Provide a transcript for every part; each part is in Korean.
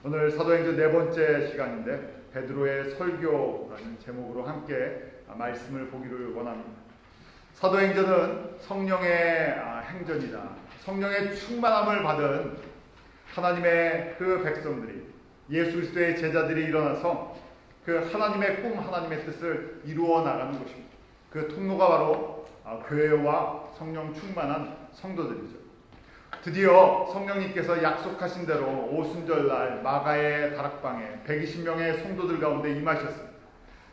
오늘 사도행전 네 번째 시간인데 베드로의 설교라는 제목으로 함께 말씀을 보기를 원합니다. 사도행전은 성령의 행전이다. 성령의 충만함을 받은 하나님의 그 백성들이, 예수 그리스도의 제자들이 일어나서 그 하나님의 꿈, 하나님의 뜻을 이루어 나가는 것입니다. 그 통로가 바로 교회와 성령 충만한 성도들이죠. 드디어 성령님께서 약속하신 대로 오순절날 마가의 다락방에 120명의 성도들 가운데 임하셨습니다.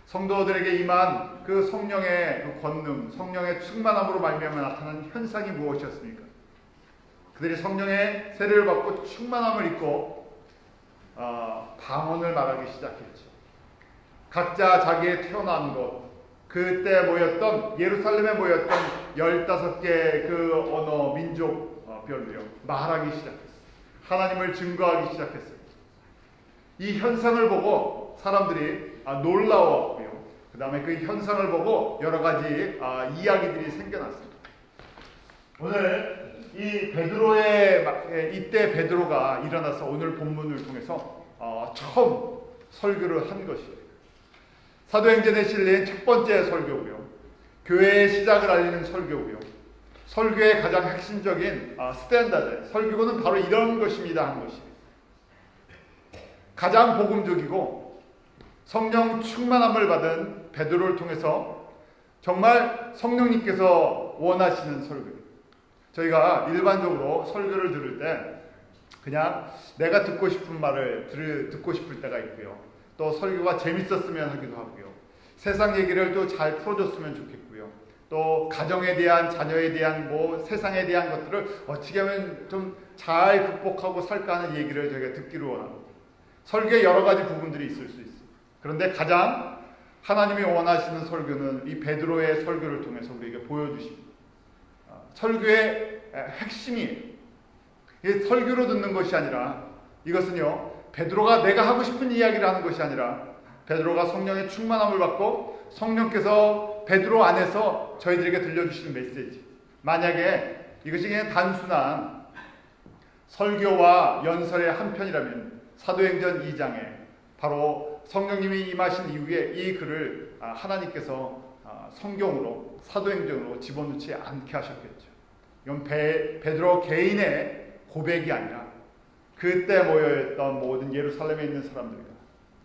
성도들에게 임한 그 성령의 그 권능, 성령의 충만함으로 말미암아 나타난 현상이 무엇이었습니까? 그들이 성령의 세례를 받고 충만함을 입고 방언을 말하기 시작했죠. 각자 자기의 태어난 곳, 그때 모였던 예루살렘에 모였던 15개의 그 언어, 민족 별로요 말하기 시작했어요. 하나님을 증거하기 시작했어요. 이 현상을 보고 사람들이 놀라웠고요. 그 다음에 그 현상을 보고 여러 가지 이야기들이 생겨났습니다. 오늘 이 베드로의 이때 베드로가 일어나서 오늘 본문을 통해서 처음 설교를 한 것이에요. 사도행전에 실린 첫 번째 설교고요. 교회의 시작을 알리는 설교고요. 설교의 가장 핵심적인 스탠다드, 설교는 바로 이런 것입니다 하는 것이 가장 복음적이고 성령 충만함을 받은 베드로를 통해서 정말 성령님께서 원하시는 설교입니다. 저희가 일반적으로 설교를 들을 때 그냥 내가 듣고 싶은 말을 듣고 싶을 때가 있고요. 또 설교가 재밌었으면 하기도 하고요. 세상 얘기를 또 잘 풀어줬으면 좋겠고요. 또 가정에 대한, 자녀에 대한, 세상에 대한 것들을 어떻게 하면 좀 잘 극복하고 살까 하는 얘기를 저희가 듣기를 원합니다. 설교에 여러 가지 부분들이 있을 수 있습니다. 그런데 가장 하나님이 원하시는 설교는 이 베드로의 설교를 통해서 우리에게 보여주십니다. 설교의 핵심이에요. 이게 설교로 듣는 것이 아니라, 이것은요 베드로가 내가 하고 싶은 이야기를 하는 것이 아니라 베드로가 성령의 충만함을 받고 성령께서 베드로 안에서 저희들에게 들려주시는 메시지. 만약에 이것이 그냥 단순한 설교와 연설의 한 편이라면 사도행전 2장에 바로 성령님이 임하신 이후에 이 글을 하나님께서 성경으로, 사도행전으로 집어넣지 않게 하셨겠죠. 이건 베드로 개인의 고백이 아니라 그때 모여있던 모든 예루살렘에 있는 사람들과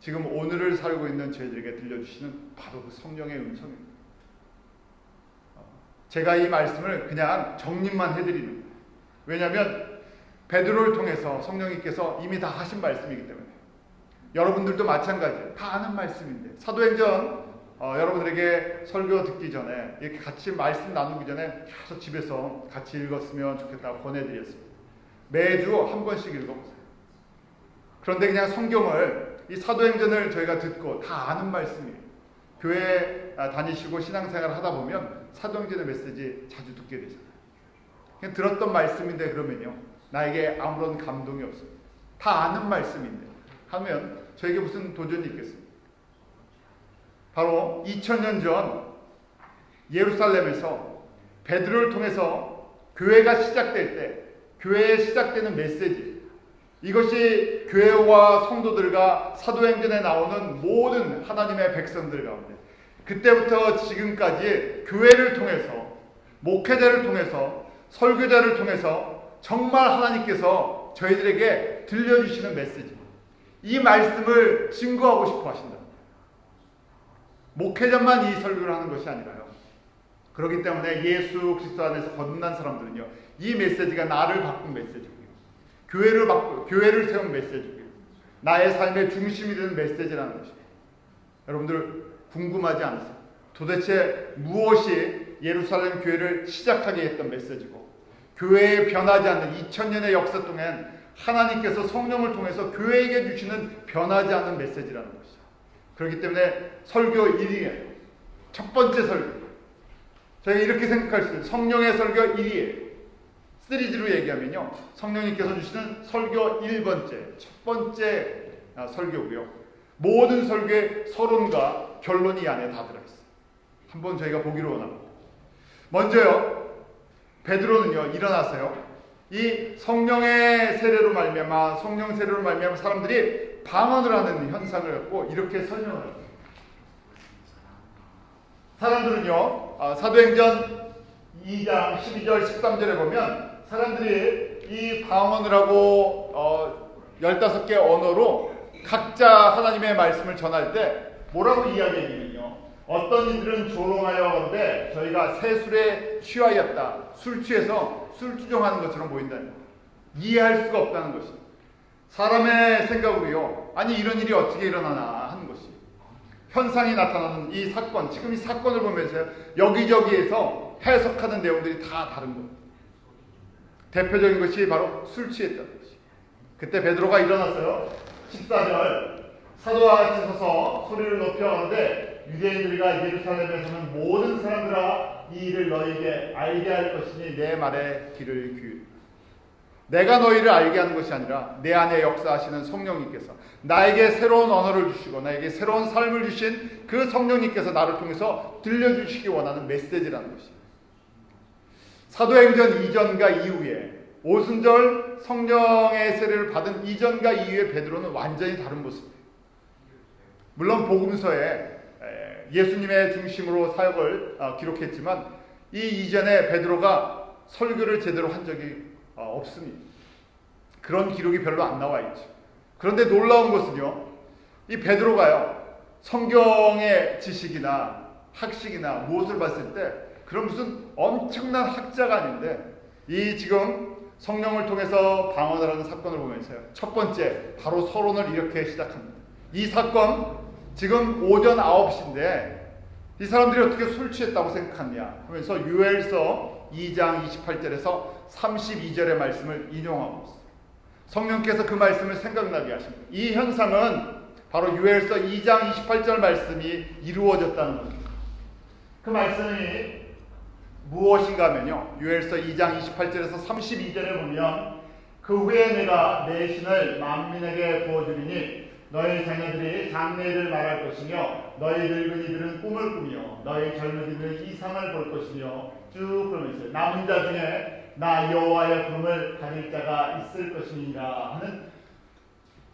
지금 오늘을 살고 있는 저희들에게 들려주시는 바로 그 성령의 음성입니다. 제가 이 말씀을 그냥 정립만 해드리는 거예요. 왜냐하면 베드로를 통해서 성령님께서 이미 다 하신 말씀이기 때문에 여러분들도 마찬가지예요. 다 아는 말씀인데 사도행전 여러분들에게 설교 듣기 전에 이렇게 같이 말씀 나누기 전에 계속 집에서 같이 읽었으면 좋겠다고 권해드렸습니다. 매주 한 번씩 읽어보세요. 그런데 그냥 성경을, 이 사도행전을 저희가 듣고 다 아는 말씀이에요. 교회 다니시고 신앙생활을 하다 보면 사도행전의 메시지 자주 듣게 되잖아요. 그냥 들었던 말씀인데 그러면요 나에게 아무런 감동이 없어요. 다 아는 말씀인데 하면 저에게 무슨 도전이 있겠습니까? 바로 2000년 전 예루살렘에서 베드로를 통해서 교회가 시작될 때 교회에 시작되는 메시지, 이것이 교회와 성도들과 사도행전에 나오는 모든 하나님의 백성들 가운데 그때부터 지금까지 교회를 통해서, 목회자를 통해서, 설교자를 통해서 정말 하나님께서 저희들에게 들려주시는 메시지, 이 말씀을 증거하고 싶어 하신다. 목회자만 이 설교를 하는 것이 아니라요. 그렇기 때문에 예수 그리스도 안에서 거듭난 사람들은요 이 메시지가 나를 바꾼 메시지고요, 교회를 세운 메시지고요, 나의 삶의 중심이 되는 메시지라는 것입니다. 여러분들 궁금하지 않으세요? 도대체 무엇이 예루살렘 교회를 시작하게 했던 메시지고 교회에 변하지 않는 2000년의 역사 동안 하나님께서 성령을 통해서 교회에게 주시는 변하지 않는 메시지라는 것이죠. 그렇기 때문에 설교 1위에 첫 번째 설교, 저희가 이렇게 생각할 수 있어요. 성령의 설교 1위에 시리즈로 얘기하면요 성령님께서 주시는 설교 1번째, 첫 번째 설교고요. 모든 설교의 서론과 결론이 이 안에 다 들어있어요. 한번 저희가 보기로 원합니다. 먼저요 베드로는요 일어나서요 이 성령의 세례로 말미암아 성령 세례로 말미암아 사람들이 방언을 하는 현상을 갖고 이렇게 설명을 합니다. 사람들은요, 사도행전 2장 12절 13절에 보면 사람들이 이 방언을 하고 15개 언어로 각자 하나님의 말씀을 전할 때 뭐라고 이야기했냐면요, 어떤 이들은 조롱하여 하는데 저희가 새술에 취하였다. 술 취해서 술주정하는 것처럼 보인다는 거예요. 이해할 수가 없다는 것입니다. 사람의 생각으로요, 아니 이런 일이 어떻게 일어나나 하는 것이 현상이 나타나는 이 사건, 지금 이 사건을 보면서 여기저기에서 해석하는 내용들이 다 다른 겁니다. 대표적인 것이 바로 술 취했다는 것이. 그때 베드로가 일어났어요. 14절 사도와 같이 서서 소리를 높여 하는데 유대인들과 예루살렘에서는 모든 사람들아 이 일을 너희에게 알게 할 것이니 내 말에 귀를 기울이라. 내가 너희를 알게 하는 것이 아니라 내 안에 역사하시는 성령님께서 나에게 새로운 언어를 주시고 나에게 새로운 삶을 주신 그 성령님께서 나를 통해서 들려주시기 원하는 메시지라는 것입니다. 사도행전 이전과 이후에 오순절 성령의 세례를 받은 이전과 이후에 베드로는 완전히 다른 모습이에요. 물론 복음서에 예수님의 중심으로 사역을 기록했지만 이 이전에 베드로가 설교를 제대로 한 적이 없습니다. 그런 기록이 별로 안 나와 있죠. 그런데 놀라운 것은요, 이 베드로가요, 성경의 지식이나 학식이나 무엇을 봤을 때 그런 무슨 엄청난 학자가 아닌데 이 지금 성령을 통해서 방언을 하는 사건을 보면서요, 첫 번째 바로 서론을 이렇게 시작합니다. 이 사건 지금 오전 9시인데 이 사람들이 어떻게 술 취했다고 생각하냐 하면서 요엘서 2장 28절에서 32절의 말씀을 인용하고 있습니다. 성령께서 그 말씀을 생각나게 하십니다. 이 현상은 바로 요엘서 2장 28절 말씀이 이루어졌다는 것입니다. 그 말씀이 무엇인가 하면요, 요엘서 2장 28절에서 32절에 보면 그 후에 내가 내 신을 만민에게 부어주리니 너희 자녀들이 장래를 말할 것이며 너희 늙은이들은 꿈을 꾸며 너희 젊은이들은 이상을 볼 것이며 쭉 그러면서 남은 자 중에 나 여호와의 부름을 가질 자가 있을 것이니라 하는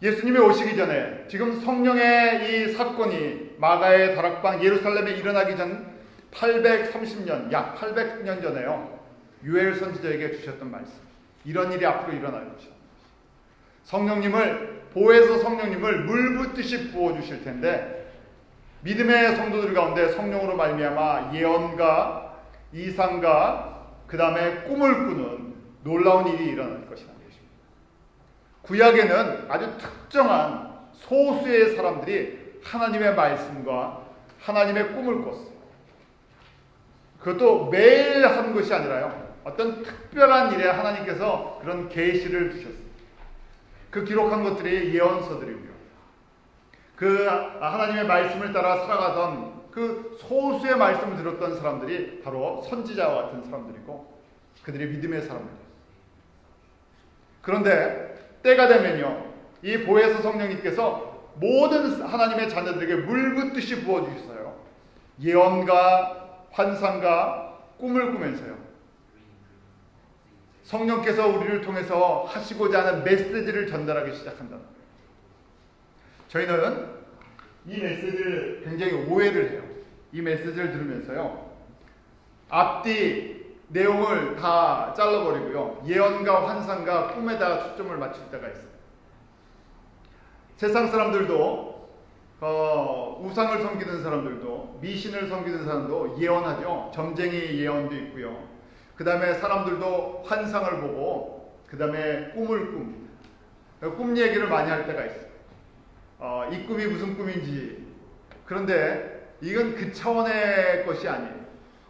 예수님이 오시기 전에 지금 성령의 이 사건이 마가의 다락방 예루살렘에 일어나기 전 830년, 약 800년 전에요, 요엘 선지자에게 주셨던 말씀, 이런 일이 앞으로 일어날 것이다. 성령님을, 보혜사 성령님을 물 붓듯이 부어주실 텐데 믿음의 성도들 가운데 성령으로 말미암아 예언과 이상과 그 다음에 꿈을 꾸는 놀라운 일이 일어날 것이라는 것입니다. 구약에는 아주 특정한 소수의 사람들이 하나님의 말씀과 하나님의 꿈을 꿨어요. 그것도 매일 한 것이 아니라요, 어떤 특별한 일에 하나님께서 그런 계시를 주셨어요. 그 기록한 것들이 예언서들이고요, 그 하나님의 말씀을 따라 살아가던 그 소수의 말씀을 들었던 사람들이 바로 선지자와 같은 사람들이고 그들이 믿음의 사람들이에요. 그런데 때가 되면요, 이 보혜사 성령님께서 모든 하나님의 자녀들에게 물 붓듯이 부어주셨어요. 예언과 환상과 꿈을 꾸면서요, 성령께서 우리를 통해서 하시고자 하는 메시지를 전달하기 시작한다. 저희는 이 메시지를 굉장히 오해를 해요. 이 메시지를 들으면서요, 앞뒤 내용을 다 잘라버리고요, 예언과 환상과 꿈에다가 초점을 맞출 때가 있어요. 세상 사람들도 우상을 섬기는 사람들도, 미신을 섬기는 사람도 예언하죠. 점쟁이 예언도 있고요. 그 다음에 사람들도 환상을 보고 그 다음에 꿈을 꿉니다. 꿈 얘기를 많이 할 때가 있어요. 이 꿈이 무슨 꿈인지. 그런데 이건 그 차원의 것이 아니에요.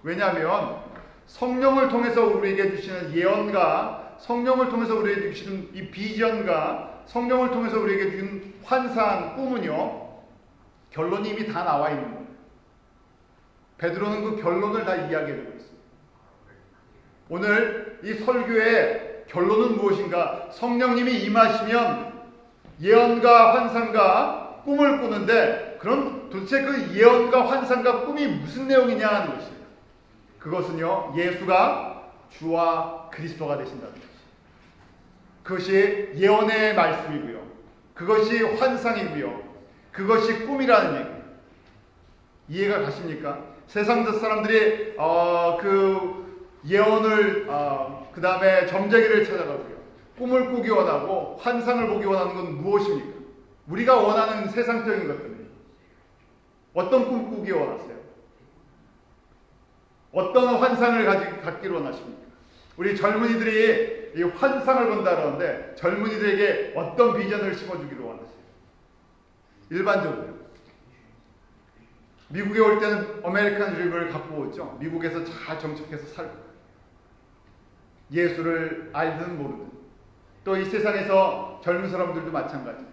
왜냐하면 성령을 통해서 우리에게 주시는 예언과 성령을 통해서 우리에게 주시는 이 비전과 성령을 통해서 우리에게 주신 환상, 꿈은요, 결론이 이미 다 나와 있는 거예요. 베드로는 그 결론을 다 이야기해주고 있습니다. 오늘 이 설교의 결론은 무엇인가? 성령님이 임하시면 예언과 환상과 꿈을 꾸는데, 그럼 도대체 그 예언과 환상과 꿈이 무슨 내용이냐 하는 것이에요. 그것은요, 예수가 주와 그리스도가 되신다는 것이에요. 그것이 예언의 말씀이고요. 그것이 환상이고요. 그것이 꿈이라는 얘기예요. 이해가 가십니까? 세상 사람들이 그 예언을 그 다음에 점쟁이를 찾아가고요. 꿈을 꾸기 원하고 환상을 보기 원하는 건 무엇입니까? 우리가 원하는 세상적인 것들입니다. 어떤 꿈 꾸기 원하세요? 어떤 환상을 갖기를 원하십니까? 우리 젊은이들이 이 환상을 본다 그러는데 젊은이들에게 어떤 비전을 심어주기를 원하세요? 일반적으로 미국에 올 때는 아메리칸 드림을 갖고 오죠. 미국에서 잘 정착해서 살고 예수를 알든 모르든 또 이 세상에서 젊은 사람들도 마찬가지.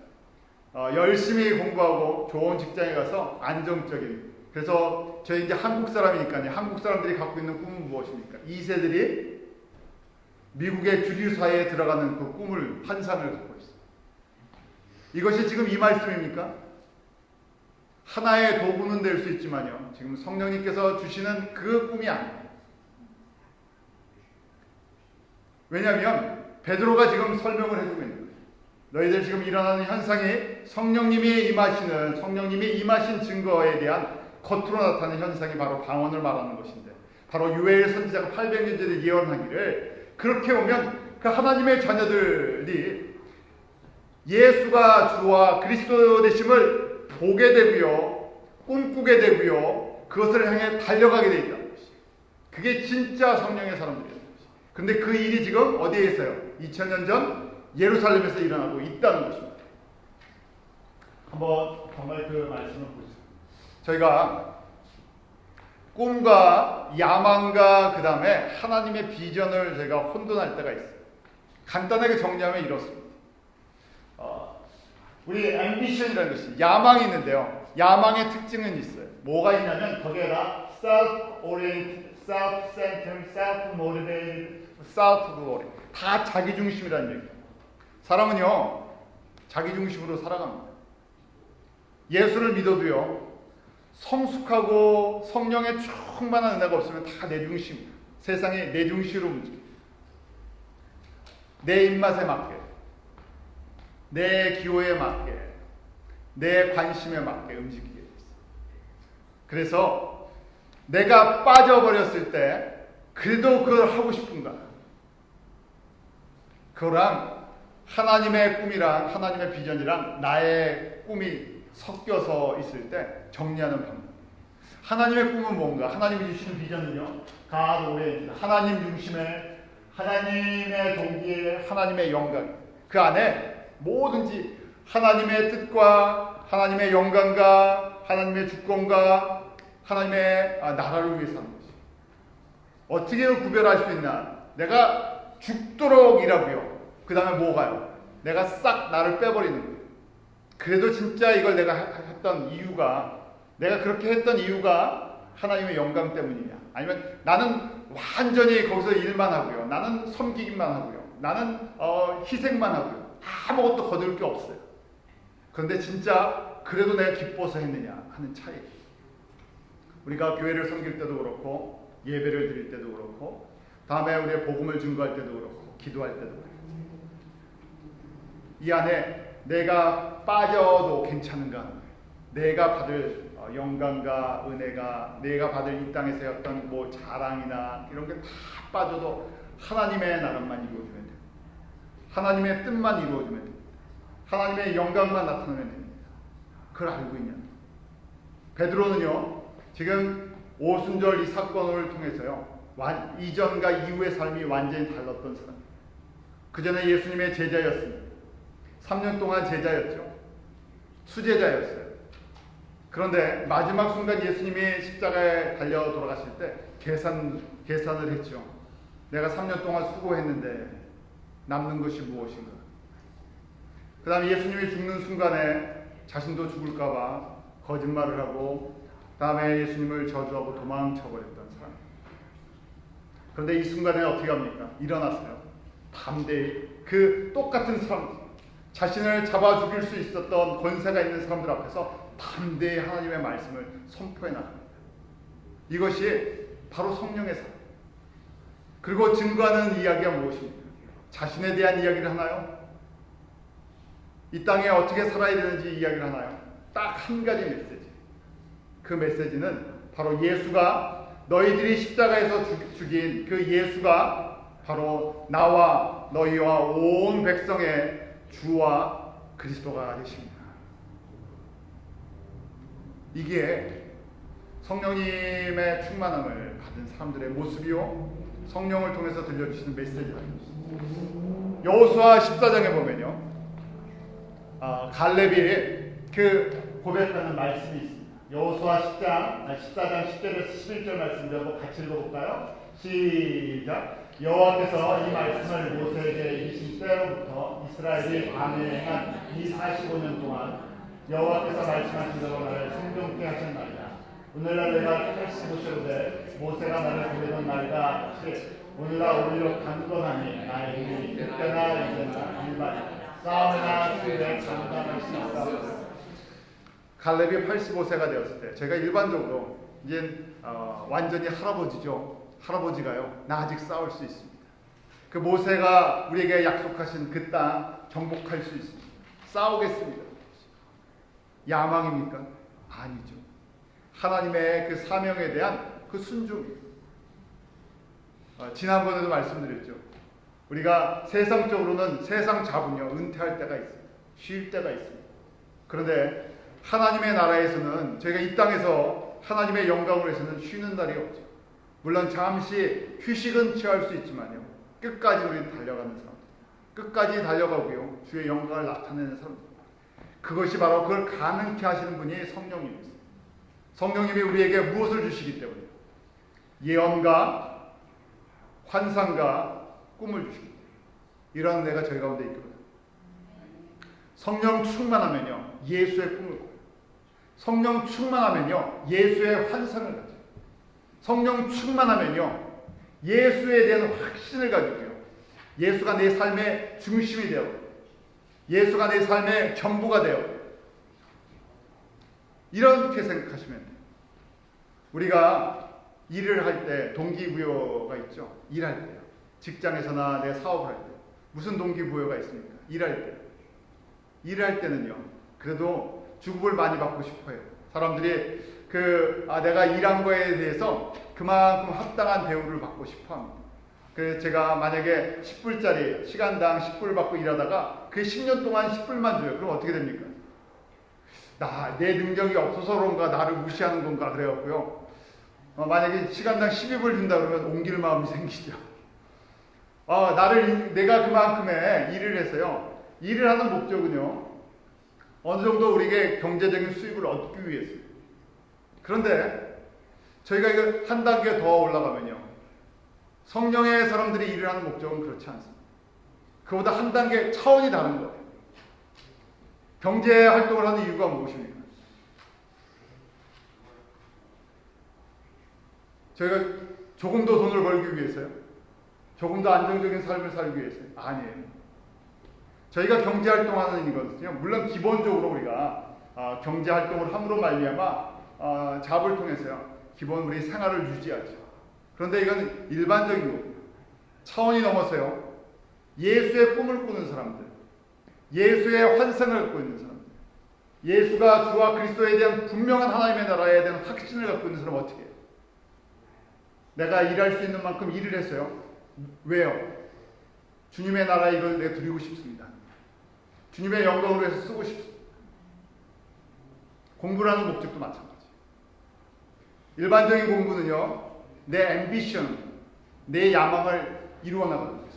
열심히 공부하고 좋은 직장에 가서 안정적인. 그래서 저희 이제 한국 사람이니까요. 한국 사람들이 갖고 있는 꿈은 무엇입니까? 2세들이 미국의 주류 사회에 들어가는 그 꿈을 환상을 갖고 있어요. 이것이 지금 이 말씀입니까? 하나의 도구는 될 수 있지만요. 지금 성령님께서 주시는 그 꿈이 아니에요. 왜냐하면 베드로가 지금 설명을 해주고 있는 거예요. 너희들 지금 일어나는 현상이 성령님이 임하신 증거에 대한 겉으로 나타나는 현상이 바로 방언을 말하는 것인데 바로 요엘 선지자가 800년 전에 예언하기를 그렇게 오면 그 하나님의 자녀들이 예수가 주와 그리스도 되심을 보게 되고요. 꿈꾸게 되고요. 그것을 향해 달려가게 되어 있다는 것이에요. 그게 진짜 성령의 사람들이에요. 근데 그 일이 지금 어디에 있어요? 2000년 전 예루살렘에서 일어나고 있다는 것입니다. 한번 정말 그 말씀을 보시죠. 저희가 꿈과 야망과 그 다음에 하나님의 비전을 저희가 혼돈할 때가 있어요. 간단하게 정리하면 이렇습니다. 우리 앰비션이라는 것이 야망이 있는데요. 야망의 특징은 있어요. 뭐가 있냐면 거기에다 self-oriented, self-centered, self-motivated, self-glory 다 자기중심이라는 얘기예요. 사람은요 자기중심으로 살아갑니다. 예수를 믿어도요 성숙하고 성령의 충만한 은혜가 없으면 다 내 중심, 세상에 내 중심으로 움직여요. 내 입맛에 맞게, 내 기호에 맞게, 내 관심에 맞게 움직이게 됐어요. 그래서 내가 빠져버렸을 때 그래도 그걸 하고 싶은가? 그거랑 하나님의 꿈이랑 하나님의 비전이랑 나의 꿈이 섞여서 있을 때 정리하는 방법. 하나님의 꿈은 뭔가? 하나님이 주시는 비전은요. 하나님 중심의 하나님의 동기에 하나님의 영광. 그 안에 뭐든지 하나님의 뜻과 하나님의 영광과 하나님의 주권과 하나님의 나라를 위해서 하는 것이. 어떻게 구별할 수 있나? 내가 죽도록 일하고요. 그 다음에 뭐가요? 내가 싹 나를 빼버리는 거예요. 그래도 진짜 이걸 내가 했던 이유가, 내가 그렇게 했던 이유가 하나님의 영광 때문이냐? 아니면 나는 완전히 거기서 일만 하고요. 나는 섬기기만 하고요. 나는 희생만 하고요. 아무것도 거둘 게 없어요. 그런데 진짜 그래도 내가 기뻐서 했느냐 하는 차이. 우리가 교회를 섬길 때도 그렇고 예배를 드릴 때도 그렇고 다음에 우리의 복음을 증거할 때도 그렇고 기도할 때도 그렇고 이 안에 내가 빠져도 괜찮은가 하는 거예요. 내가 받을 영광과 은혜가 내가 받을 이 땅에서 어떤 뭐 자랑이나 이런 게 다 빠져도 하나님의 나라만 이루어지면 돼요. 하나님의 뜻만 이루어지면 돼요. 하나님의 영광만 나타나면 됩니다. 그걸 알고 있냐? 베드로는요 지금 오순절 이 사건을 통해서요 이전과 이후의 삶이 완전히 달랐던 사람. 그 전에 예수님의 제자였습니다. 3년 동안 제자였죠. 수제자였어요. 그런데 마지막 순간 예수님이 십자가에 달려 돌아가실 때 계산을 했죠. 내가 3년 동안 수고했는데 남는 것이 무엇인가. 그 다음에 예수님이 죽는 순간에 자신도 죽을까봐 거짓말을 하고 그 다음에 예수님을 저주하고 도망쳐버렸던 사람. 그런데 이 순간에 어떻게 합니까? 일어났어요. 담대히 그 똑같은 사람, 자신을 잡아 죽일 수 있었던 권세가 있는 사람들 앞에서 담대히 하나님의 말씀을 선포해 나갑니다. 이것이 바로 성령의 삶. 그리고 증거하는 이야기가 무엇입니까? 자신에 대한 이야기를 하나요? 이 땅에 어떻게 살아야 되는지 이야기를 하나요? 딱 한 가지 메시지. 그 메시지는 바로 예수가, 너희들이 십자가에서 죽인 그 예수가 바로 나와 너희와 온 백성의 주와 그리스도가 되십니다. 이게 성령님의 충만함을 받은 사람들의 모습이요, 성령을 통해서 들려주시는 메시지입니다. 여호수아 14장에 보면요, 갈렙이 그 고백하는 말씀이 있습니다. 여호수아 14장 10절에서 11절 말씀을 한번 같이 읽어볼까요? 시작. 여호와께서 이 말씀을 모세에게 이르신 때로부터 이스라엘이 밤에 행한 이 45년 동안 여호와께서 말씀하신 대로 나를 생존케 하셨나이다. 오늘날 내가 85세로 돼 모세가 나를 보내던 날과 같이 오늘날 오히려 강건하니 나의 힘이 그때나 이제나 일반이다. 싸움이나 수에 장담할 수 있다. 갈렙이 85세가 되었을 때, 제가 일반적으로 이제 완전히 할아버지가요, 나 아직 싸울 수 있습니다. 그 모세가 우리에게 약속하신 그 땅 정복할 수 있습니다. 싸우겠습니다. 야망입니까? 아니죠. 하나님의 그 사명에 대한 그 순종입니다. 지난번에도 말씀드렸죠. 우리가 세상적으로는 세상 잡으며 은퇴할 때가 있습니다. 쉴 때가 있습니다. 그런데 하나님의 나라에서는, 저희가 이 땅에서 하나님의 영광을 위해서는 쉬는 날이 없죠. 물론 잠시 휴식은 취할 수 있지만요, 끝까지 우리는 달려가는 사람, 끝까지 달려가고요, 주의 영광을 나타내는 사람들. 그것이 바로 그걸 가능케 하시는 분이 성령님이세요. 성령님이 우리에게 무엇을 주시기 때문에? 예언과 환상과 꿈을 주시기 때문에. 이런 은혜가 저희 가운데 있거든요. 성령 충만하면요, 예수의 꿈을 꿔요. 성령 충만하면요, 예수의 환상을 가져요. 성령 충만하면요, 예수에 대한 확신을 가지고요, 예수가 내 삶의 중심이 되어, 예수가 내 삶의 전부가 되어, 이렇게 생각하시면 돼요. 우리가 일을 할 때 동기부여가 있죠. 일할 때요. 직장에서나 내 사업을 할 때. 무슨 동기부여가 있습니까? 일할 때는요, 그래도 주급을 많이 받고 싶어요. 사람들이 내가 일한 거에 대해서 그만큼 합당한 대우를 받고 싶어 합니다. 그래서 제가 만약에 10불짜리, 시간당 10불 받고 일하다가 그 10년 동안 10불만 줘요. 그럼 어떻게 됩니까? 내 능력이 없어서 그런가, 나를 무시하는 건가, 그래갖고요. 만약에 시간당 12불 준다 그러면 옮길 마음이 생기죠. 내가 그만큼의 일을 해서요, 일을 하는 목적은요, 어느 정도 우리에게 경제적인 수익을 얻기 위해서요. 그런데 저희가 이거 한 단계 더 올라가면요, 성령의 사람들이 일을 하는 목적은 그렇지 않습니다. 그보다 한 단계 차원이 다른 거예요. 경제 활동을 하는 이유가 무엇입니까? 저희가 조금 더 돈을 벌기 위해서요? 조금 더 안정적인 삶을 살기 위해서요? 아니에요. 저희가 경제 활동하는 이거는요, 물론 기본적으로 우리가 경제 활동을 함으로 말미암아 잡을 통해서요, 기본 우리 생활을 유지하죠. 그런데 이건 일반적인 겁니다. 차원이 넘어서요, 예수의 꿈을 꾸는 사람들, 예수의 환상을 갖고 있는 사람들, 예수가 주와 그리스도에 대한 분명한 하나님의 나라에 대한 확신을 갖고 있는 사람은 어떻게 해요? 내가 일할 수 있는 만큼 일을 했어요. 왜요? 주님의 나라에 이걸 내가 드리고 싶습니다. 주님의 영광을 위해서 쓰고 싶습니다. 공부라는 목적도 마찬가지. 일반적인 공부는요, 내 앰비션, 내 야망을 이루어 나가는 거예요.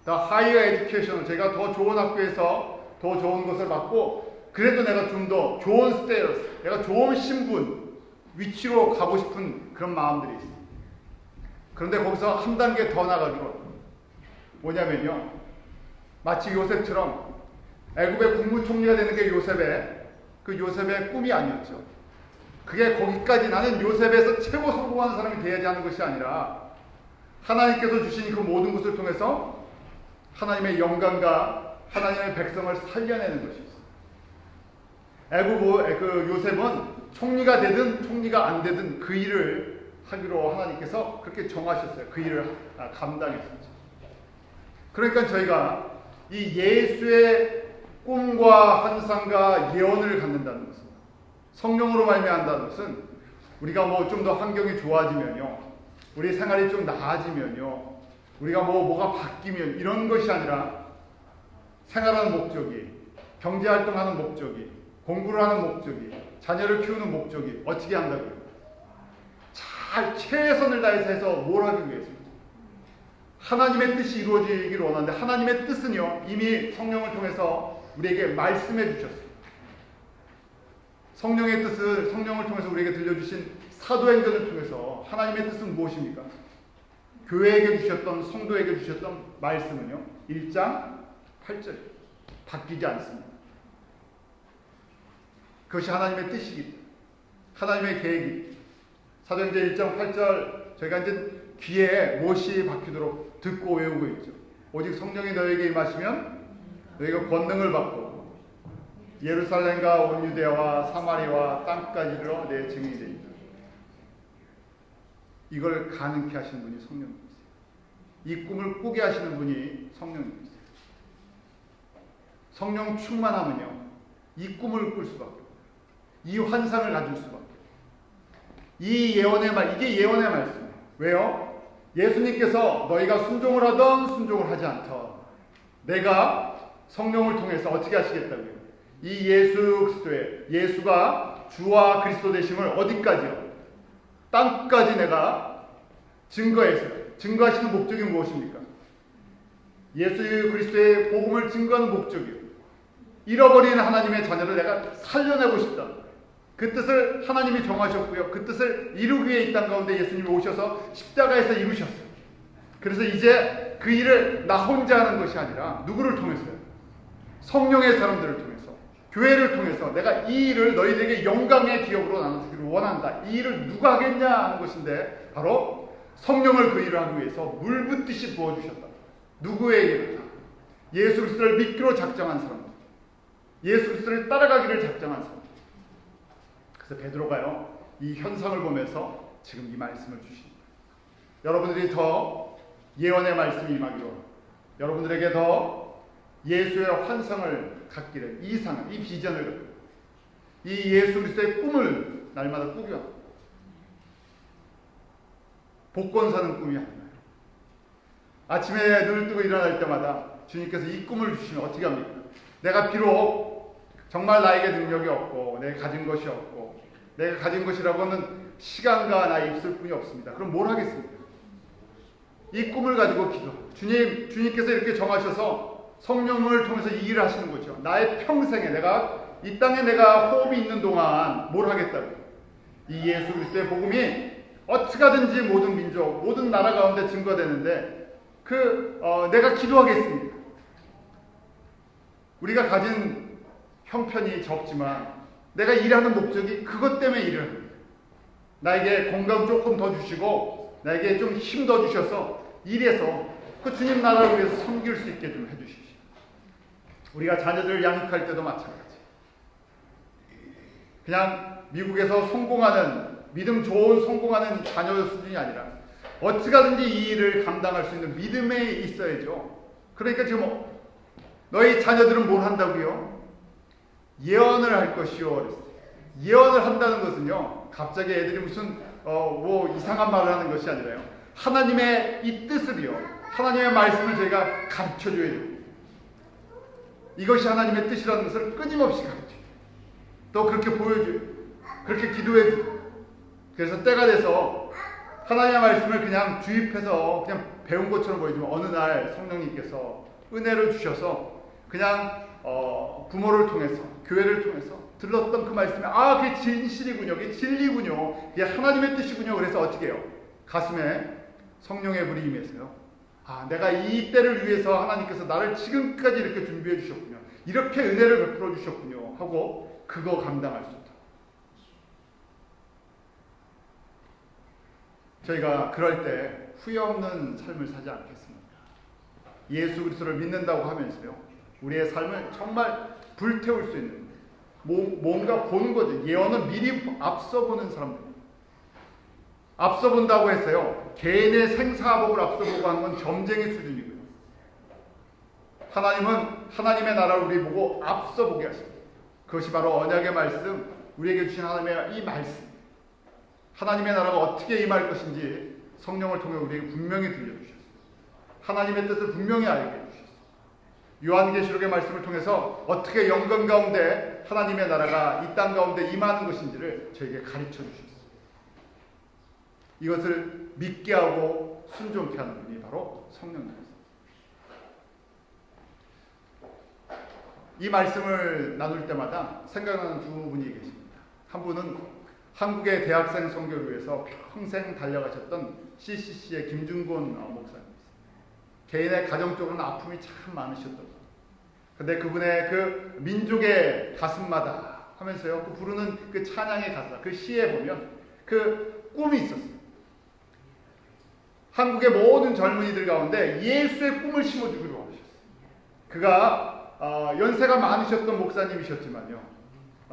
더 하이어 에듀케이션, 제가 더 좋은 학교에서 더 좋은 것을 받고, 그래도 내가 좀 더 좋은 스테이터스, 내가 좋은 신분, 위치로 가고 싶은 그런 마음들이 있어요. 그런데 거기서 한 단계 더 나가기로, 뭐냐면요, 마치 요셉처럼 애굽의 국무총리가 되는 게 요셉의 꿈이 아니었죠. 그게 거기까지, 나는 요셉에서 최고 성공한 사람이 되어야지 하는 것이 아니라, 하나님께서 주신 그 모든 것을 통해서 하나님의 영광과 하나님의 백성을 살려내는 것이 있어요. 요셉은 총리가 되든 총리가 안 되든 그 일을 하기로 하나님께서 그렇게 정하셨어요. 그 일을 감당했었죠. 그러니까 저희가 이 예수의 꿈과 환상과 예언을 갖는다는 것은, 성령으로 말미암는다는 것은, 우리가 뭐 좀 더 환경이 좋아지면요, 우리 생활이 좀 나아지면요, 우리가 뭐가 바뀌면 이런 것이 아니라 생활하는 목적이, 경제활동하는 목적이, 공부를 하는 목적이, 자녀를 키우는 목적이 어떻게 한다고요? 잘 최선을 다해서 해서 뭘 하기 위해서입니다. 하나님의 뜻이 이루어지기를 원하는데, 하나님의 뜻은요 이미 성령을 통해서 우리에게 말씀해 주셨어요. 성령의 뜻을 성령을 통해서 우리에게 들려주신 사도행전을 통해서 하나님의 뜻은 무엇입니까? 교회에게 주셨던, 성도에게 주셨던 말씀은요 1장 8절 바뀌지 않습니다. 그것이 하나님의 뜻이기 때문에, 하나님의 계획이. 사도행전 1장 8절 저희가 이제 귀에 못이 박히도록 듣고 외우고 있죠. 오직 성령이 너에게 임하시면 너희가 권능을 받고 예루살렘과 온 유대와 사마리아와 땅까지 이르러 내 증인이 되리라. 이걸 가능케 하시는 분이 성령님이세요. 이 꿈을 꾸게 하시는 분이 성령님이세요. 성령 충만하면요 이 꿈을 꿀 수밖에 없어요. 이 환상을 가질 수밖에 없어요. 이 예언의 말, 이게 예언의 말씀이에요. 왜요? 예수님께서 너희가 순종을 하던 순종을 하지 않던 내가 성령을 통해서 어떻게 하시겠다고요? 이 예수 그리스도의, 예수가 주와 그리스도 되심을 어디까지요? 땅까지 내가 증거했어요. 증거하시는 목적이 무엇입니까? 예수 그리스도의 복음을 증거하는 목적이요, 잃어버린 하나님의 자녀를 내가 살려내고 싶다. 그 뜻을 하나님이 정하셨고요, 그 뜻을 이루기 위해 이 땅 가운데 예수님이 오셔서 십자가에서 이루셨어요. 그래서 이제 그 일을 나 혼자 하는 것이 아니라 누구를 통해서요? 성령의 사람들을 통해서, 교회를 통해서 내가 이 일을 너희들에게 영광의 기업으로 나눠주기를 원한다. 이 일을 누가 하겠냐 하는 것인데, 바로 성령을 그 일을 하기 위해서 물 붓듯이 부어주셨다. 누구에게나? 예수 그리스도를 믿기로 작정한 사람들, 예수 그리스도를 따라가기를 작정한 사람들. 그래서 베드로가요 이 현상을 보면서 지금 이 말씀을 주십니다. 여러분들이 더 예언의 말씀이 임하기로, 여러분들에게 더 예수의 환상을 갖기를, 이 상을, 이 비전을, 이 예수 그리스도의 꿈을 날마다 꾸게 합니다. 복권 사는 꿈이 아니에요. 아침에 눈을 뜨고 일어날 때마다 주님께서 이 꿈을 주시면 어떻게 합니까? 내가 비록 정말 나에게 능력이 없고 내가 가진 것이 없고, 내가 가진 것이라고는 시간과 나의 입술 뿐이 없습니다. 그럼 뭘 하겠습니까? 이 꿈을 가지고 기도하고, 주님께서 이렇게 정하셔서 성령을 통해서 이 일을 하시는 거죠. 나의 평생에, 내가 이 땅에 내가 호흡이 있는 동안 뭘 하겠다고요? 이 예수 그리스도의 복음이 어떻게 하든지 모든 민족, 모든 나라 가운데 증거되는데 내가 기도하겠습니다. 우리가 가진 형편이 적지만 내가 일하는 목적이 그것 때문에 일을 합니다. 나에게 건강 조금 더 주시고 나에게 좀 힘 더 주셔서 일해서 그 주님 나라를 위해서 섬길 수 있게 좀 해주십시오. 우리가 자녀들을 양육할 때도 마찬가지. 그냥 미국에서 성공하는, 믿음 좋은 성공하는 자녀 수준이 아니라 어떻게 하든지 이 일을 감당할 수 있는 믿음에 있어야죠. 그러니까 지금 너희 자녀들은 뭘 한다고요? 예언을 할 것이요. 그랬어요. 예언을 한다는 것은요, 갑자기 애들이 무슨 뭐 이상한 말을 하는 것이 아니라요, 하나님의 이 뜻을요, 하나님의 말씀을 저희가 가르쳐줘야 돼요. 이것이 하나님의 뜻이라는 것을 끊임없이 가르쳐요. 또 그렇게 보여줘요. 그렇게 기도해줘요. 그래서 때가 돼서 하나님의 말씀을 그냥 주입해서 그냥 배운 것처럼 보이지만, 어느 날 성령님께서 은혜를 주셔서 그냥 부모를 통해서, 교회를 통해서 들었던 그 말씀이, 아, 그게 진실이군요, 그게 진리군요, 그게 하나님의 뜻이군요. 그래서 어떻게 해요? 가슴에 성령의 불이 임해서요, 아, 내가 이 때를 위해서 하나님께서 나를 지금까지 이렇게 준비해 주셨군요, 이렇게 은혜를 베풀어 주셨군요 하고 그거 감당할 수 있다. 저희가 그럴 때 후회 없는 삶을 사지 않겠습니까? 예수 그리스도를 믿는다고 하면서요, 우리의 삶을 정말 불태울 수 있는, 뭔가 보는 거죠. 예언은 미리 앞서 보는 사람들. 앞서 본다고 했어요. 개인의 생사복을 앞서 보고 하는 건 점쟁이 수준이고요. 하나님은 하나님의 나라를 우리 보고 앞서 보게 하십니다. 그것이 바로 언약의 말씀, 우리에게 주신 하나님의 이 말씀, 하나님의 나라가 어떻게 임할 것인지 성령을 통해 우리에게 분명히 들려주셨습니다. 하나님의 뜻을 분명히 알게 해주셨습니다. 요한계시록의 말씀을 통해서 어떻게 영광 가운데 하나님의 나라가 이 땅 가운데 임하는 것인지를 저에게 가르쳐 주셨습니다. 이것을 믿게 하고 순종케 하는 분이 바로 성령님입니다. 이 말씀을 나눌 때마다 생각나는 두 분이 계십니다. 한 분은 한국의 대학생 선교를 위해서 평생 달려가셨던 CCC의 김준곤 목사님입니다. 개인의 가정적으로는 아픔이 참 많으셨던 분. 근데 그분의 그 민족의 가슴마다 하면서요, 그 부르는 그 찬양의 가사, 그 시에 보면 그 꿈이 있었어요. 한국의 모든 젊은이들 가운데 예수의 꿈을 심어주기로 하셨어요. 그가 연세가 많으셨던 목사님이셨지만요,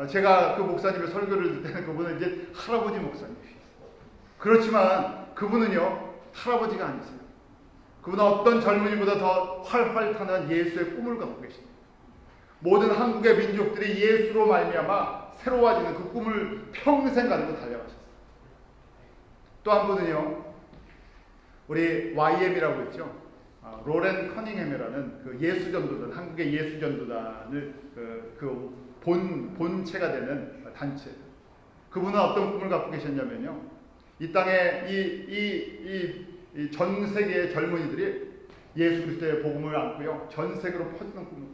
제가 그 목사님의 설교를 듣을 때는 그분은 이제 할아버지 목사님이셨어요. 그렇지만 그분은요, 할아버지가 아니세요. 그분은 어떤 젊은이보다 더 활활 타는 예수의 꿈을 갖고 계십니다. 모든 한국의 민족들이 예수로 말미암아 새로워지는 그 꿈을 평생 가지고 달려가셨어요. 또 한 분은요, 우리 YM이라고 있죠. 로렌 커닝햄이라는 그 예수전도단, 한국의 예수전도단을 본체가 되는 단체. 그분은 어떤 꿈을 갖고 계셨냐면요, 이 땅에 이 전 세계의 젊은이들이 예수 그리스도의 복음을 안고요, 전 세계로 퍼지는 꿈을 꾸고 있어요.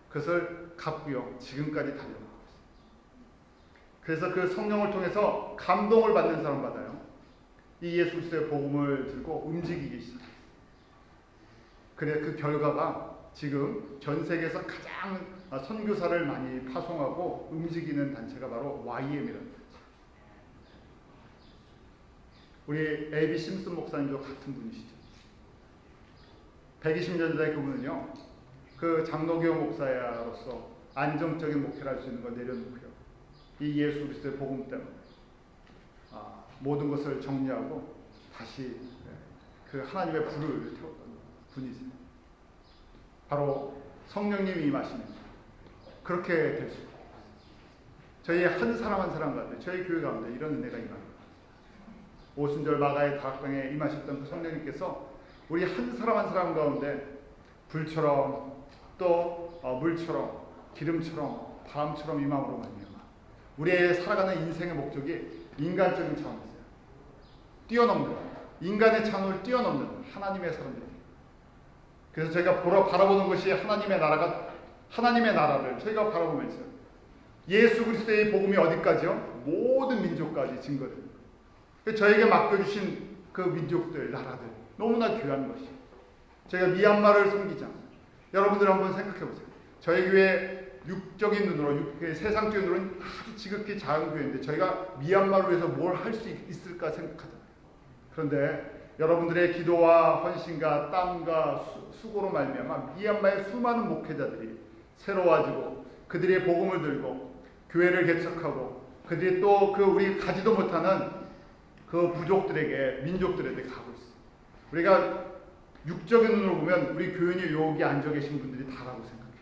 그것을 갖고요, 지금까지 달려가고 있어요. 그래서 그 성령을 통해서 감동을 받는 사람마다요, 이 예수 그리스도의 복음을 들고 움직이기 시작해요. 그래, 그 결과가 지금 전 세계에서 가장 선교사를 많이 파송하고 움직이는 단체가 바로 YM이라는 단체. 우리 A.B. 심슨 목사님도 같은 분이시죠. 120년 전에 그분은요, 그 장로교 목사로서 안정적인 목회를 할 수 있는 걸 내려놓고요, 이 예수 그리스도의 복음 때문에 모든 것을 정리하고 다시 그 하나님의 불을 태웠던 분이세요. 바로 성령님이 임하시면 그렇게 될 수 있어요. 저희 한 사람 한 사람 가운데, 저희 교회 가운데 이런 은혜가 임합니다. 오순절 마가의 다락방에 임하셨던 그 성령님께서 우리 한 사람 한 사람 가운데 불처럼 또 물처럼 기름처럼 바람처럼 임함으로 말미암아 우리의 살아가는 인생의 목적이 인간적인 차원에서요, 뛰어넘는, 인간의 차원을 뛰어넘는 하나님의 사람들입니다. 그래서 저희가 바라보는 것이 하나님의 나라를 저희가 바라보면서 예수 그리스도의 복음이 어디까지요? 모든 민족까지 증거됩니다. 저에게 맡겨주신 그 민족들, 나라들 너무나 귀한 것이죠. 저희가 미얀마를 섬기자. 여러분들 한번 생각해 보세요. 저희 교회 육적인 눈으로, 세상적인 눈으로는 아주 지극히 작은 교회인데 저희가 미얀마를 위해서 뭘 할 수 있을까 생각하잖아요. 그런데 여러분들의 기도와 헌신과 땀과 수고로 말미암아 미얀마의 수많은 목회자들이 새로워지고 그들의 복음을 들고 교회를 개척하고 그들이 또 그 우리 가지도 못하는 그 부족들에게, 민족들에게 가고 있어요. 우리가 육적인 눈으로 보면 우리 교인이 여기 앉아 계신 분들이 다라고 생각해요.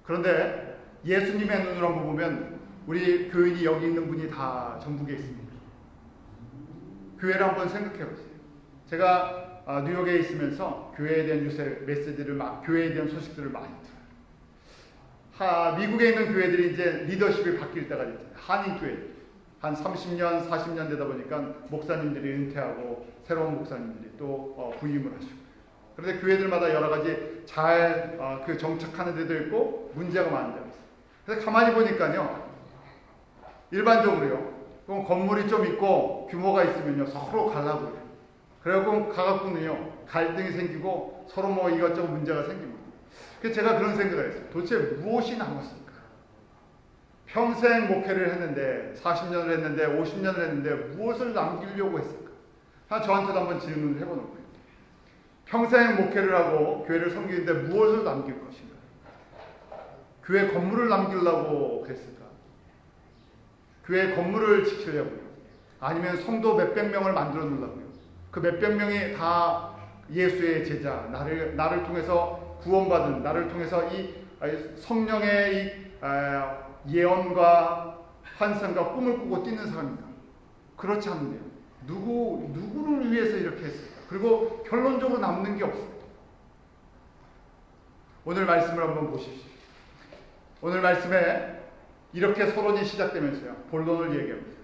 그런데 예수님의 눈으로 한번 보면 우리 교인이 여기 있는 분이 다 전국에 있습니다. 교회를 한번 생각해 보세요. 제가 뉴욕에 있으면서 교회에 대한 메시지를 교회에 대한 소식들을 많이 들어요. 미국에 있는 교회들이 이제 리더십이 바뀔 때가 됐잖아요. 한인교회들. 한 30년, 40년 되다 보니까 목사님들이 은퇴하고 새로운 목사님들이 또 부임을 하시고. 그런데 교회들마다 여러 가지 잘 정착하는 데도 있고 문제가 많은 데가 있어요. 그래서 가만히 보니까요, 일반적으로요, 그럼 건물이 좀 있고 규모가 있으면요, 서로 가려고 해요. 그래갖고 가갖고는요, 갈등이 생기고 서로 뭐 이것저것 문제가 생깁니다. 그래서 제가 그런 생각을 했어요. 도대체 무엇이 남았을까? 평생 목회를 했는데, 40년을 했는데, 50년을 했는데 무엇을 남기려고 했을까? 저한테도 한번 질문을 해보는 거예요. 평생 목회를 하고 교회를 섬기는데 무엇을 남길 것인가? 교회 건물을 남기려고 그랬을까? 교회 건물을 지키려고요? 아니면 성도 몇백 명을 만들어 놓으려고요? 그 몇백 명이 다 예수의 제자, 나를 통해서 구원받은, 나를 통해서 이 성령의 이 예언과 환상과 꿈을 꾸고 뛰는 사람인가? 그렇지 않은데요. 누구를 위해서 이렇게 했을까? 그리고 결론적으로 남는 게 없습니다. 오늘 말씀을 한번 보십시오. 오늘 말씀에 이렇게 서론이 시작되면서요, 본론을 얘기합니다.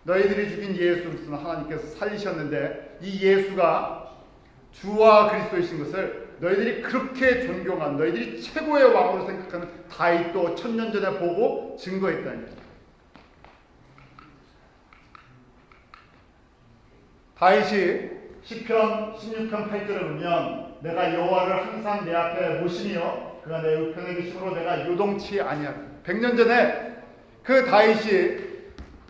너희들이 죽인 예수 그리스도는 하나님께서 살리셨는데 이 예수가 주와 그리스도이신 것을 너희들이 그렇게 존경한, 너희들이 최고의 왕으로 생각하는 다윗도 1000년 전에 보고 증거했다는 얘기입니다. 다윗이 시편 16편 8절을 보면 내가 여호와를 항상 내 앞에 모시며 그가 내 우편에 계심으로 내가 요동치 아니하리. 100년 전에 그 다윗이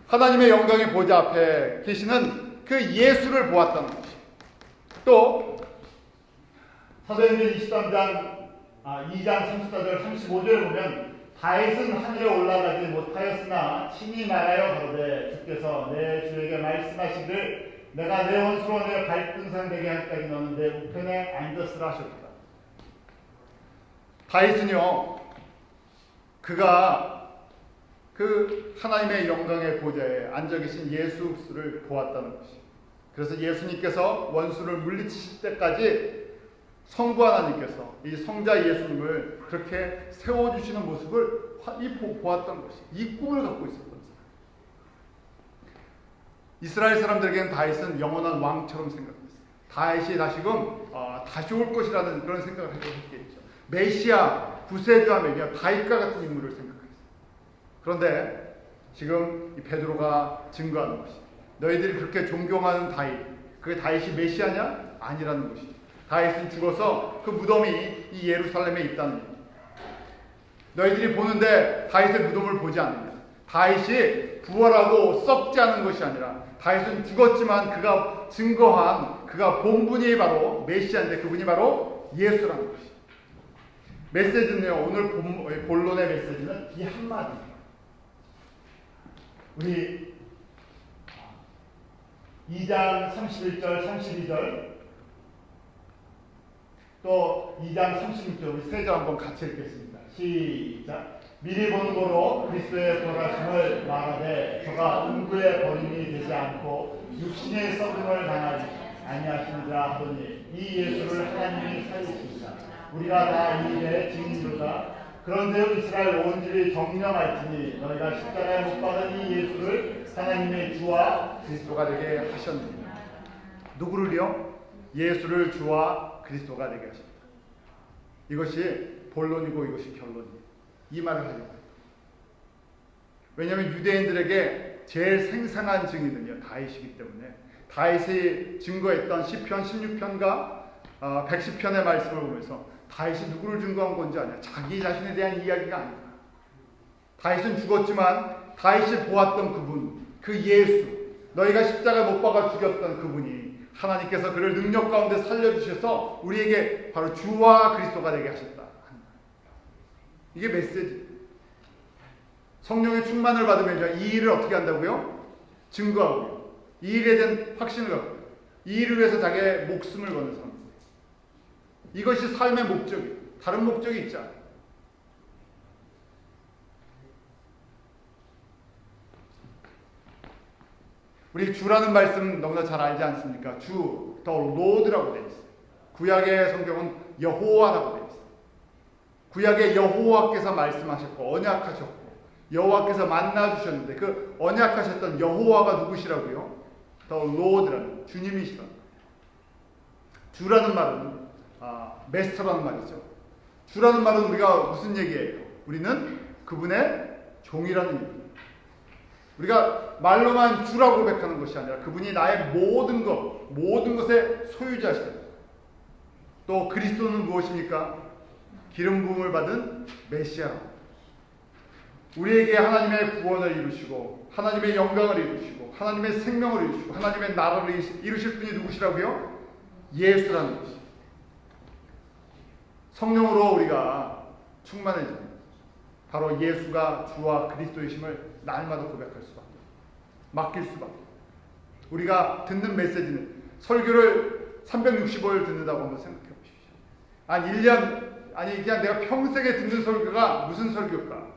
하나님의 영광의 보좌 앞에 계시는 그 예수를 보았다는 것이. 또 사도행전 23장 2장 34절 35절을 보면 다윗은 하늘에 올라가지 못하였으나 친히 말하여 가로되 주께서 내 주에게 말씀하시기를 내가 내 원수로 내 발등상 되게 하기까지 너는 내 우편에 앉았으라 하셨다. 다윗은요, 그가 그 하나님의 영광의 보좌에 앉아 계신 예수를 보았다는 것이. 그래서 예수님께서 원수를 물리치실 때까지 성부 하나님께서 이 성자 예수님을 그렇게 세워주시는 모습을 보았던 것이, 이 꿈을 갖고 있었던 사람. 이스라엘 사람들에게는 다윗은 영원한 왕처럼 생각했어요. 다윗이 다시금 다시 올 것이라는 그런 생각을 했겠죠. 메시아, 구세주하면요 다윗과 같은 인물을 생각했어요. 그런데 지금 이 베드로가 증거하는 것이, 너희들이 그렇게 존경하는 다윗, 그게 다윗이 메시아냐? 아니라는 것이죠. 다윗은 죽어서 그 무덤이 이 예루살렘에 있다는 얘기입니다. 너희들이 보는데 다윗의 무덤을 보지 않느냐? 다윗이 부활하고 썩지 않은 것이 아니라 다윗은 죽었지만 그가 증거한, 그가 본 분이 바로 메시아인데 그분이 바로 예수라는 것이. 메시지는요, 오늘 본론의 메시지는 이 한마디입니다. 우리 2장 31절 32절 또 2장 36절 우리 세 절 한번 같이 읽겠습니다. 시작. 미리 본 거로 그리스도의 돌아가심을 말하되 저가 음부의 버림이 되지 않고 육신의 썩음을 당하지 아니하시니라 하더니 이 예수를 하나님이 살리십니다. 우리가 다 이 일의 증인이로다. 그런데 이스라엘 온 집이 정령할지니 너희가 십자가에 못 박은 이 예수를 하나님의 주와 그리스도가 되게 하셨느니라. 누구를요? 예수를 주와 그리스도가 되게 하셨다. 이것이 본론이고 이것이 결론이에요. 이 말을 하려고 해요. 왜냐하면 유대인들에게 제일 생생한 증인은요 다윗이기 때문에 다윗이 증거했던 시편 16편과 110편의 말씀을 보면서 다윗이 누구를 증거한 건지 아니야. 자기 자신에 대한 이야기가 아니다. 다윗은 죽었지만 다윗이 보았던 그분, 그 예수, 너희가 십자가 못 박아 죽였던 그분이 하나님께서 그를 능력 가운데 살려주셔서 우리에게 바로 주와 그리스도가 되게 하셨다. 이게 메시지. 성령의 충만을 받으면 이 일을 어떻게 한다고요? 증거하고요. 이 일에 대한 확신을 갖고 이 일을 위해서 자기의 목숨을 거는 사람. 이것이 삶의 목적이에요. 다른 목적이 있지 않아요. 우리 주라는 말씀 너무나 잘 알지 않습니까? 주, 더 로드라고 되어 있어요. 구약의 성경은 여호와라고 되어 있어요. 구약의 여호와께서 말씀하셨고 언약하셨고 여호와께서 만나주셨는데 그 언약하셨던 여호와가 누구시라고요? 더 로드라는 주님이시라는 거예요. 주라는 말은 메스터라는 말이죠. 주라는 말은 우리가 무슨 얘기예요? 우리는 그분의 종이라는 얘기입니다. 우리가 말로만 주라고 고백하는 것이 아니라 그분이 나의 모든 것, 모든 것의 소유자시다. 또 그리스도는 무엇입니까? 기름 부음을 받은 메시아라고. 우리에게 하나님의 구원을 이루시고 하나님의 영광을 이루시고 하나님의 생명을 이루시고 하나님의 나라를 이루실 분이 누구시라고요? 예수라는 것이. 성령으로 우리가 충만해집니다. 바로 예수가 주와 그리스도이심을 날마다 고백할 수밖에, 맡길 수밖에. 우리가 듣는 메시지는 설교를 365일 듣는다고 한번 생각해 보십시오. 한 1년, 아니 그냥 내가 평생에 듣는 설교가 무슨 설교일까?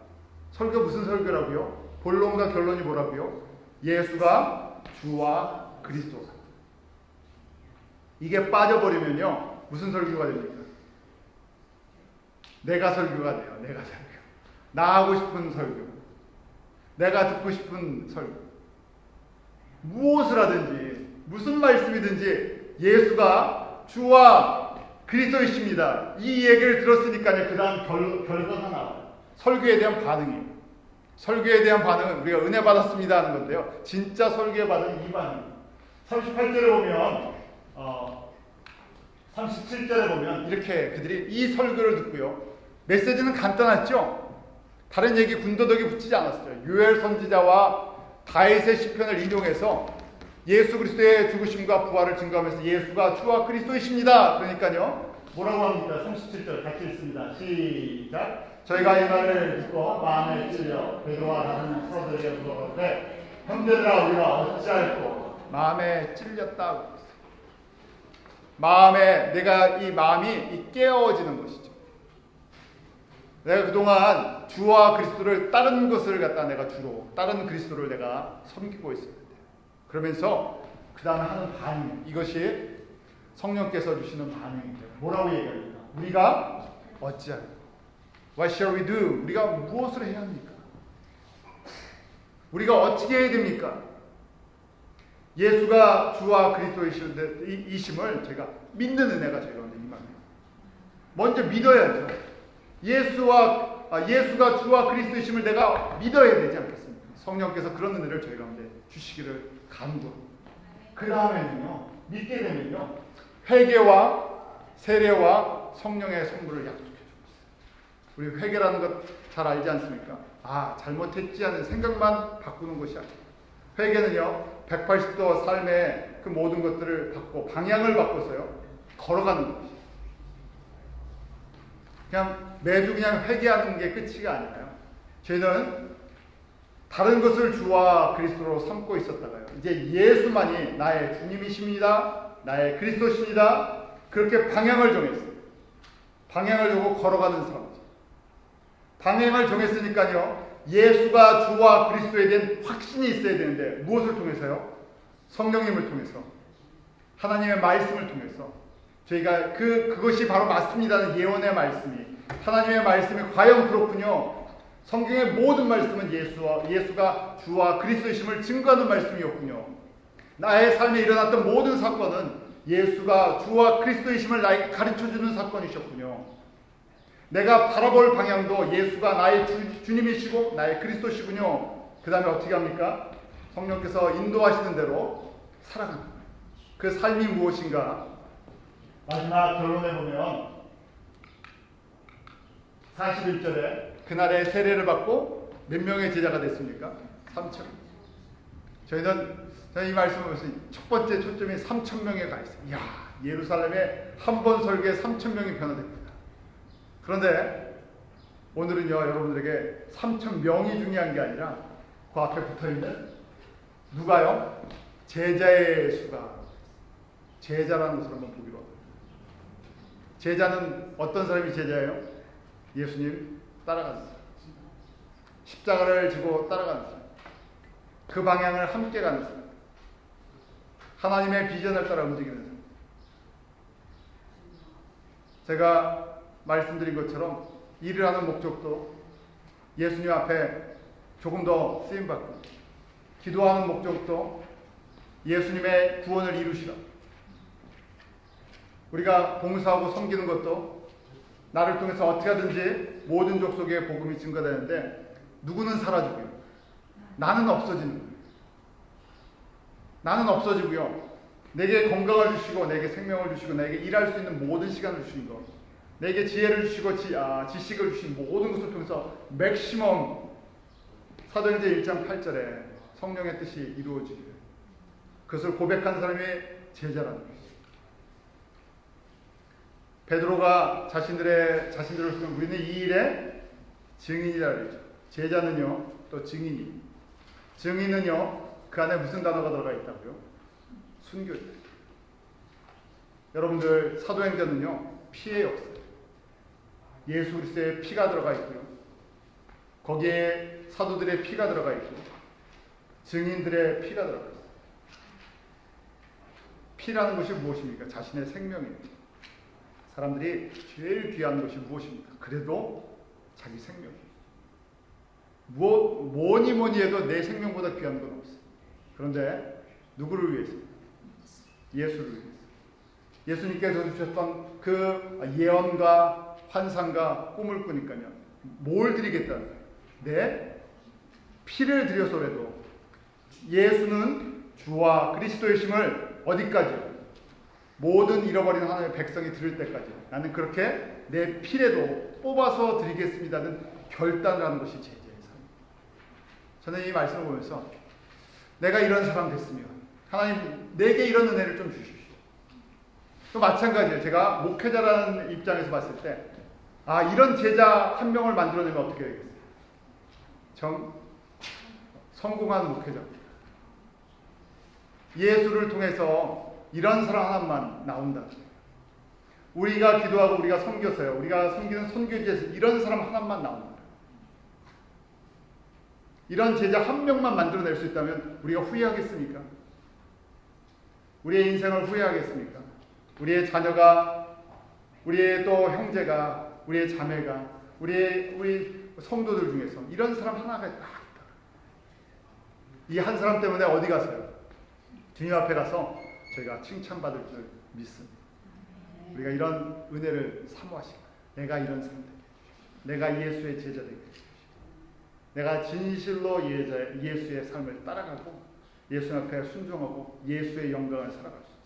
설교 무슨 설교라고요? 본론과 결론이 뭐라고요? 예수가 주와 그리스도다. 이게 빠져버리면요, 무슨 설교가 됩니까? 내가 설교가 돼요. 내가 설교. 나 하고 싶은 설교. 내가 듣고 싶은 설교. 무엇을 하든지, 무슨 말씀이든지 예수가 주와 그리스도이십니다. 이 얘기를 들었으니까요, 그 다음 결과가 나와요. 설교에 대한 반응이에요. 설교에 대한 반응은 우리가 은혜 받았습니다 하는 건데요, 진짜 설교에 받은 이 반응입니다. 38절에 보면 37절에 보면 이렇게 그들이 이 설교를 듣고요, 메시지는 간단했죠. 다른 얘기 군더더기 붙이지 않았어요. 요엘 선지자와 다윗의 시편을 인용해서 예수 그리스도의 죽으심과 부활을 증거하면서 예수가 주와 그리스도이십니다. 그러니까요, 뭐라고 합니까? 37절 같이 읽습니다. 시작. 저희가 이 말을 듣고 마음에 찔려 베드로와 다른 사도들에게 물어보되 형제들아 우리가 어찌할꼬 마음에 찔렸다고 했어요. 마음에, 내가 이 마음이 깨어지는 것이죠. 내가 그동안 주와 그리스도를 다른 것을 갖다 내가 주로 다른 그리스도를 내가 섬기고 있었는데, 그러면서 그 다음에 하는 반응, 이것이 성령께서 주시는 반응입니다. 뭐라고 얘기합니까? 우리가 어찌할까? What shall we do? 우리가 무엇을 해야 합니까? 우리가 어떻게 해야 됩니까? 예수가 주와 그리스도이심을 제가 믿는 은혜가 저희 가운데 임합니다. 먼저 믿어야죠. 예수가 주와 그리스도이심을 내가 믿어야 되지 않겠습니까? 성령께서 그런 은혜를 저희 가운데 주시기를 간구합니다. 그 다음에는요, 믿게 되면요, 회개와 세례와 성령의 선물을 약속해 줍니다. 우리 회개라는 것 잘 알지 않습니까? 잘못했지 하는 생각만 바꾸는 것이 아니에요. 회개는요, 180도 삶의 그 모든 것들을 바꿔 방향을 바꿔서요, 걸어가는 것이에요. 그냥 매주 그냥 회개하는 게 끝이가 아니라요, 저희는 다른 것을 주와 그리스도로 삼고 있었다가요, 이제 예수만이 나의 주님이십니다, 나의 그리스도십니다, 그렇게 방향을 정했어요. 방향을 정하고 걸어가는 삶이죠. 방향을 정했으니까요, 예수가 주와 그리스도에 대한 확신이 있어야 되는데, 무엇을 통해서요? 성령님을 통해서, 하나님의 말씀을 통해서 저희가 그것이 바로 맞습니다는 예언의 말씀이, 하나님의 말씀이 과연 그렇군요, 성경의 모든 말씀은 예수가 주와 그리스도이심을 증거하는 말씀이었군요, 나의 삶에 일어났던 모든 사건은 예수가 주와 그리스도이심을 나에게 가르쳐주는 사건이셨군요, 내가 바라볼 방향도 예수가 나의 주님이시고 나의 그리스도시군요. 그 다음에 어떻게 합니까? 성령께서 인도하시는 대로 살아가는 거예요. 그 삶이 무엇인가? 마지막 결론에 보면 41절에 그날에 세례를 받고 몇 명의 제자가 됐습니까? 3,000명. 저는 이 말씀을 보면서 첫 번째 초점이 3,000명에 가 있어요. 이야, 예루살렘에 한 번 설교에 3,000명이 변화됩니다. 그런데 오늘은요, 여러분들에게 3,000명이 중요한 게 아니라 그 앞에 붙어있는 누가요? 제자의 수가. 제자라는 것을 한번 보기로 합니다. 제자는 어떤 사람이 제자예요? 예수님 따라가는 사람, 십자가를 지고 따라가는 사람, 그 방향을 함께 가는 사람, 하나님의 비전을 따라 움직이는 사람. 제가 말씀드린 것처럼 일을 하는 목적도 예수님 앞에 조금 더 쓰임받고, 기도하는 목적도 예수님의 구원을 이루시라. 우리가 봉사하고 섬기는 것도 나를 통해서 어떻게 하든지 모든 족속에 복음이 증거되는데, 누구는 사라지고요, 나는 없어지는 거예요. 나는 없어지고요, 내게 건강을 주시고 내게 생명을 주시고 내게 일할 수 있는 모든 시간을 주신 것, 내게 지혜를 주시고 지식을 주신 모든 것을 통해서 맥시멈, 사도행전 1장 8절에 성령의 뜻이 이루어지기를, 그것을 고백한 사람이 제자라는 것이죠. 베드로가 자신들을 쓰면 우리는 이 일의 증인이라 그러죠. 제자는요, 또 증인이. 증인은요, 그 안에 무슨 단어가 들어가 있다고요? 순교자. 여러분들 사도행전은요 피의 역사예요. 예수 그리스도의 피가 들어가 있고요. 거기에 사도들의 피가 들어가 있고 증인들의 피가 들어가 있어요. 피라는 것이 무엇입니까? 자신의 생명입니다. 사람들이 제일 귀한 것이 무엇입니까? 그래도 자기 생명이에요. 뭐니 해도 내 생명보다 귀한 건 없어요. 그런데 누구를 위해서? 예수를 위해서. 예수님께서 주셨던 그 예언과 환상과 꿈을 꾸니까요. 뭘 드리겠다는 거예요? 내 피를 드려서라도 예수는 주와 그리스도의 심을 어디까지요? 모든 잃어버린 하나님의 백성이 들을 때까지 나는 그렇게 내 피라도 뽑아서 드리겠습니다는 결단을 하는 것이 제자의 삶입니다. 저는 이 말씀을 보면서 내가 이런 사람 됐으면 하나님 내게 이런 은혜를 좀 주십시오. 또 마찬가지예요. 제가 목회자라는 입장에서 봤을 때 이런 제자 한 명을 만들어내면 어떻게 되겠어요? 성공한 목회자입니다. 예수를 통해서 이런 사람 하나만 나온다. 우리가 기도하고 우리가 섬겨서요. 우리가 섬기는 선교지에서 이런 사람 하나만 나온다. 이런 제자 한 명만 만들어낼 수 있다면 우리가 후회하겠습니까? 우리의 인생을 후회하겠습니까? 우리의 자녀가, 우리의 또 형제가, 우리의 자매가, 우리 성도들 중에서 이런 사람 하나가 딱 있다. 이 한 사람 때문에 어디 가서요? 주님 앞에 가서 저희가 칭찬받을 줄 믿습니다. 우리가 이런 은혜를 사모하시고 내가 이런 사람 되게 해주십시오. 내가 예수의 제자 되게 해주십시오. 내가 진실로 예수의 삶을 따라가고 예수 앞에 순종하고 예수의 영광을 살아갈 수 있습니다.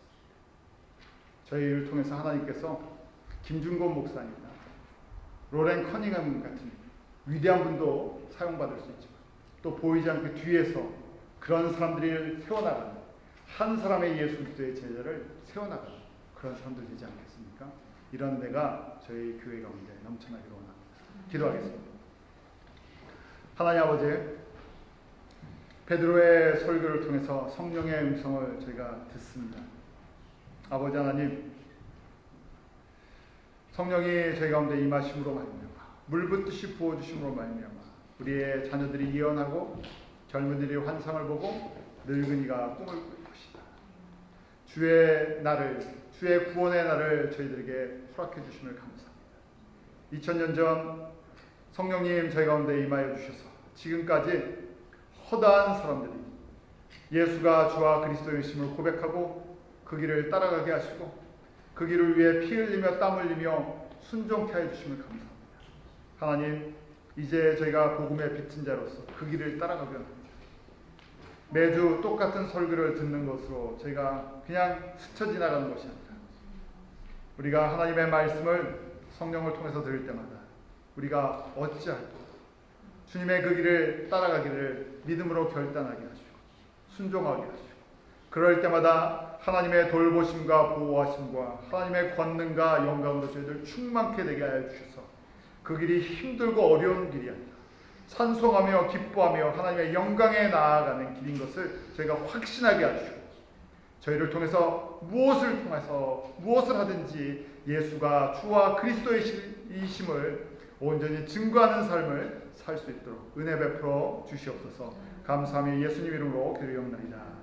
저희를 통해서 하나님께서 김준곤 목사님이나 로렌 커닝엄 같은 위대한 분도 사용받을 수 있지만 또 보이지 않게 뒤에서 그런 사람들을 세워나가는 한 사람의 예수 그리스도의 제자를 세워나가는 그런 사람들 되지 않겠습니까? 이런 은혜가 저희 교회 가운데 넘쳐나기를 원합니다. 기도하겠습니다. 하나님 아버지, 베드로의 설교를 통해서 성령의 음성을 저희가 듣습니다. 아버지 하나님, 성령이 저희 가운데 임하심으로 말미암아 물붓듯이 부어주심으로 말미암아 우리의 자녀들이 예언하고 젊은이들이 환상을 보고 늙은이가 꿈을 꿀 것이다. 주의 구원의 날을 저희들에게 허락해 주심을 감사합니다. 2000년 전 성령님 저희 가운데 임하여 주셔서 지금까지 허다한 사람들이 예수가 주와 그리스도이심을 고백하고 그 길을 따라가게 하시고 그 길을 위해 피 흘리며 땀 흘리며 순종케 해 주심을 감사합니다. 하나님, 이제 저희가 복음의 빚진 자로서 그 길을 따라가게 합니다. 매주 똑같은 설교를 듣는 것으로 저희가 그냥 스쳐 지나가는 것이 아니라 우리가 하나님의 말씀을 성령을 통해서 들을 때마다 우리가 어찌할까 주님의 그 길을 따라가기를 믿음으로 결단하게 하시고 순종하게 하시고 그럴 때마다 하나님의 돌보심과 보호하심과 하나님의 권능과 영광으로 저희들 충만케 되게 하여 주셔서 그 길이 힘들고 어려운 길이 아니라 찬송하며 기뻐하며 하나님의 영광에 나아가는 길인 것을 저희가 확신하게 하시고 저희를 통해서 무엇을 하든지 예수가 주와 그리스도이심을 온전히 증거하는 삶을 살 수 있도록 은혜 베풀어 주시옵소서. 감사하며 예수님 이름으로 기도하옵나이다.